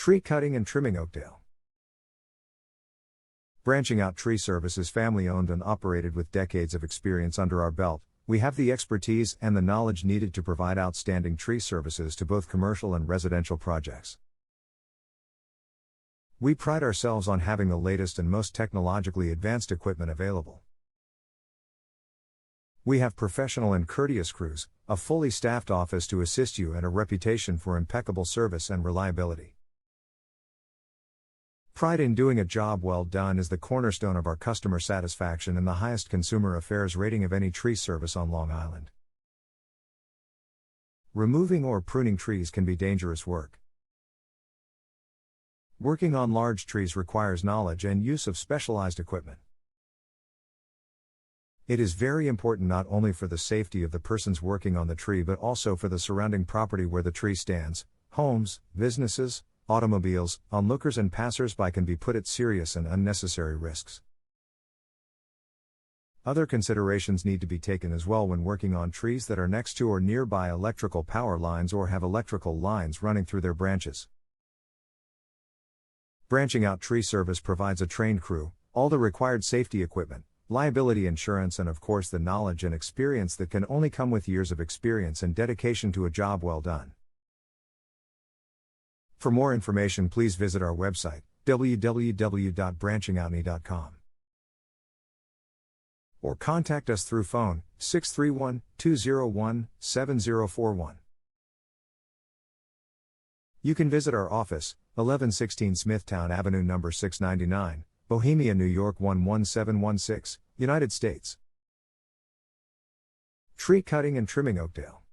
Tree cutting and trimming Oakdale. Branching Out Tree Service is family owned and operated with decades of experience under our belt. We have the expertise and the knowledge needed to provide outstanding tree services to both commercial and residential projects. We pride ourselves on having the latest and most technologically advanced equipment available. We have professional and courteous crews, a fully staffed office to assist you, and a reputation for impeccable service and reliability. Pride in doing a job well done is the cornerstone of our customer satisfaction and the highest consumer affairs rating of any tree service on Long Island. Removing or pruning trees can be dangerous work. Working on large trees requires knowledge and use of specialized equipment. It is very important not only for the safety of the persons working on the tree but also for the surrounding property where the tree stands. Homes, businesses, automobiles, onlookers and passers-by can be put at serious and unnecessary risks. Other considerations need to be taken as well when working on trees that are next to or nearby electrical power lines or have electrical lines running through their branches. Branching Out Tree Service provides a trained crew, all the required safety equipment, liability insurance, and of course the knowledge and experience that can only come with years of experience and dedication to a job well done. For more information, please visit our website, www.branchingoutme.com. Or contact us through phone, 631-201-7041. You can visit our office, 1116 Smithtown Avenue No. 699, Bohemia, New York 11716, United States. Tree cutting and trimming Oakdale.